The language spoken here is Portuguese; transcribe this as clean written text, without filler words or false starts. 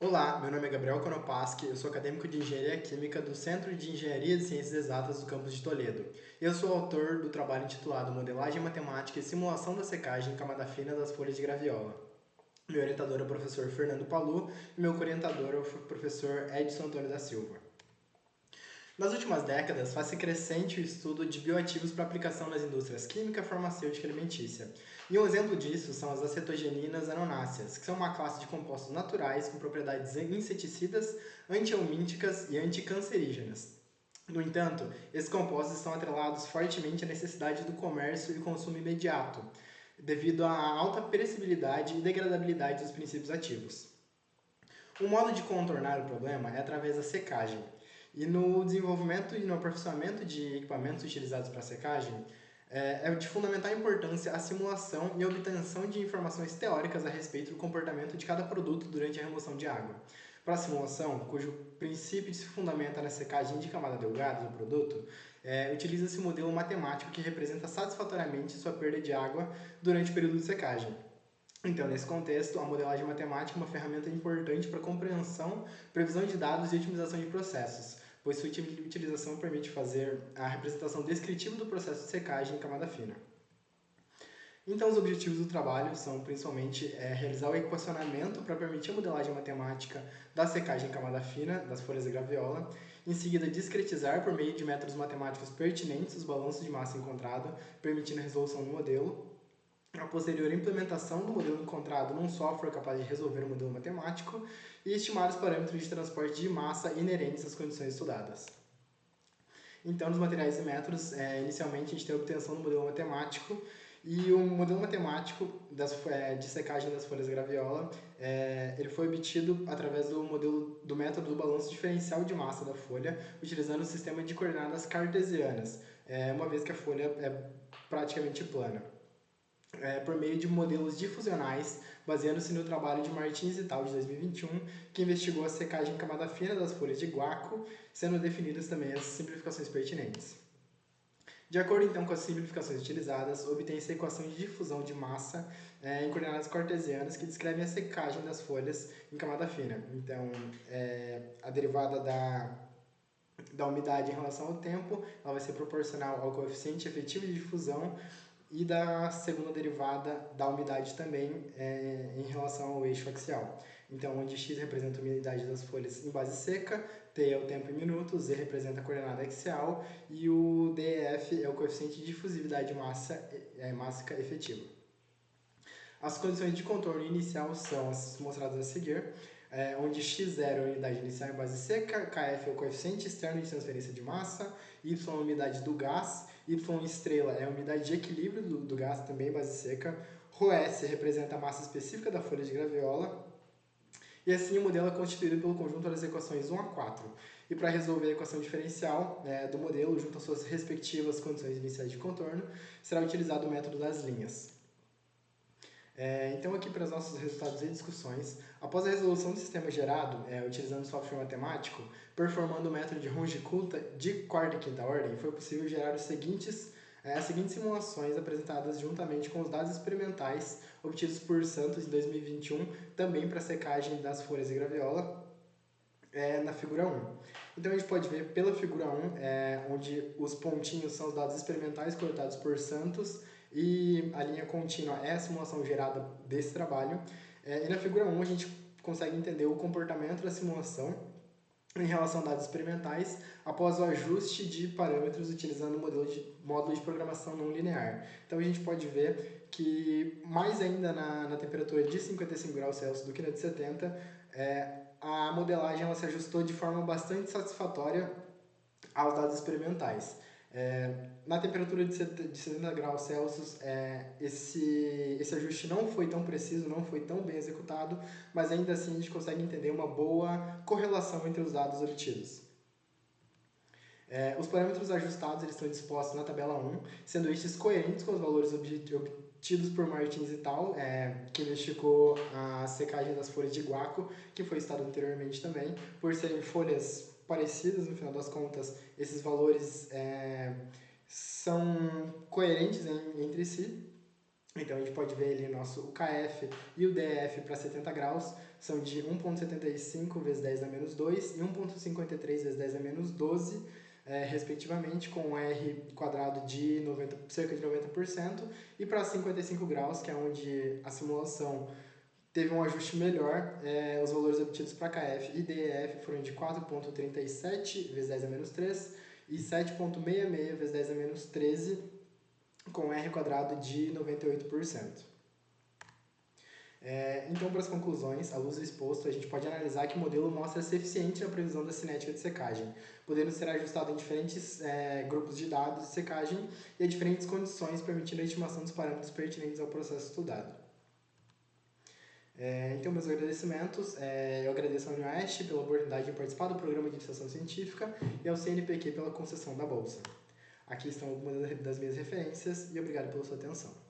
Olá, meu nome é Gabriel Konopaski, eu sou acadêmico de Engenharia Química do Centro de Engenharia de Ciências Exatas do campus de Toledo. Eu sou autor do trabalho intitulado Modelagem Matemática e Simulação da Secagem em Camada Fina das Folhas de Graviola. Meu orientador é o professor Fernando Palu e meu orientador é o professor Edson Antônio da Silva. Nas últimas décadas, faz-se crescente o estudo de bioativos para aplicação nas indústrias química, farmacêutica e alimentícia. E um exemplo disso são as acetogeninas anonáceas, que são uma classe de compostos naturais com propriedades inseticidas, antihelmínticas e anticancerígenas. No entanto, esses compostos estão atrelados fortemente à necessidade do comércio e consumo imediato, devido à alta perecibilidade e degradabilidade dos princípios ativos. Um modo de contornar o problema é através da secagem. E no desenvolvimento e no aperfeiçoamento de equipamentos utilizados para secagem, é de fundamental importância a simulação e a obtenção de informações teóricas a respeito do comportamento de cada produto durante a remoção de água. Para a simulação, cujo princípio se fundamenta na secagem de camada delgada do produto, utiliza-se um modelo matemático que representa satisfatoriamente sua perda de água durante o período de secagem. Então, nesse contexto, a modelagem matemática é uma ferramenta importante para a compreensão, previsão de dados e otimização de processos, pois sua utilização permite fazer a representação descritiva do processo de secagem em camada fina. Então, os objetivos do trabalho são principalmente realizar o equacionamento para permitir a modelagem matemática da secagem em camada fina das folhas de graviola, em seguida discretizar por meio de métodos matemáticos pertinentes os balanços de massa encontrado, permitindo a resolução do modelo, a posterior implementação do modelo encontrado num software capaz de resolver o modelo matemático e estimar os parâmetros de transporte de massa inerentes às condições estudadas. Então, nos materiais e métodos, inicialmente a gente tem a obtenção do modelo matemático e o modelo matemático de secagem das folhas graviola, ele foi obtido através do método do balanço diferencial de massa da folha, utilizando o sistema de coordenadas cartesianas, uma vez que a folha é praticamente plana. Por meio de modelos difusionais, baseando-se no trabalho de Martins et al. De 2021, que investigou a secagem em camada fina das folhas de guaco, sendo definidas também as simplificações pertinentes. De acordo então com as simplificações utilizadas, obtém-se a equação de difusão de massa em coordenadas cartesianas que descrevem a secagem das folhas em camada fina. Então, a derivada da umidade em relação ao tempo, ela vai ser proporcional ao coeficiente efetivo de difusão e da segunda derivada da umidade também em relação ao eixo axial. Então, onde x representa a umidade das folhas em base seca, t é o tempo em minutos, z representa a coordenada axial e o df é o coeficiente de difusividade mássica efetiva. As condições de contorno inicial são as mostradas a seguir, onde x0 é a unidade inicial em base seca, kf é o coeficiente externo de transferência de massa, y é a umidade do gás, y estrela é a umidade de equilíbrio do gás, também em base seca, ρS representa a massa específica da folha de graviola, e assim o modelo é constituído pelo conjunto das equações 1 a 4. E para resolver a equação diferencial do modelo, junto às suas respectivas condições iniciais de contorno, será utilizado o método das linhas. Então, aqui para os nossos resultados e discussões, após a resolução do sistema gerado, utilizando software matemático, performando o método de Runge-Kutta de quarta e quinta ordem, foi possível gerar as seguintes simulações apresentadas juntamente com os dados experimentais obtidos por Santos em 2021, também para secagem das folhas de graviola, na figura 1. Então, a gente pode ver pela figura 1, onde os pontinhos são os dados experimentais coletados por Santos, e a linha contínua é a simulação gerada desse trabalho. E na figura 1 a gente consegue entender o comportamento da simulação em relação a dados experimentais após o ajuste de parâmetros utilizando o módulo de programação não linear. Então a gente pode ver que mais ainda na temperatura de 55 graus Celsius do que na de 70, a modelagem ela se ajustou de forma bastante satisfatória aos dados experimentais. Na temperatura de 70 graus Celsius, esse ajuste não foi tão preciso, não foi tão bem executado, mas ainda assim a gente consegue entender uma boa correlação entre os dados obtidos. Os parâmetros ajustados eles estão dispostos na tabela 1, sendo estes coerentes com os valores obtidos por Martins et al., que investigou a secagem das folhas de guaco, que foi citado anteriormente também, por serem folhas parecidas, no final das contas, esses valores são coerentes entre si. Então a gente pode ver ali o KF e o DF para 70 graus são de 1,75 vezes 10 a menos 2 e 1,53 vezes 10 a menos 12, respectivamente, com um R quadrado de cerca de 90%, e para 55 graus, que é onde a simulação teve um ajuste melhor, os valores obtidos para KF e DEF foram de 4,37 vezes 10 a menos 3 e 7,66 vezes 10 a menos 13, com R quadrado de 98%. Então, para as conclusões, à luz do exposto, a gente pode analisar que o modelo mostra ser eficiente na previsão da cinética de secagem, podendo ser ajustado em diferentes grupos de dados de secagem e a diferentes condições, permitindo a estimação dos parâmetros pertinentes ao processo estudado. Então, meus agradecimentos. Eu agradeço à UniOeste pela oportunidade de participar do programa de iniciação científica e ao CNPq pela concessão da bolsa. Aqui estão algumas das minhas referências e obrigado pela sua atenção.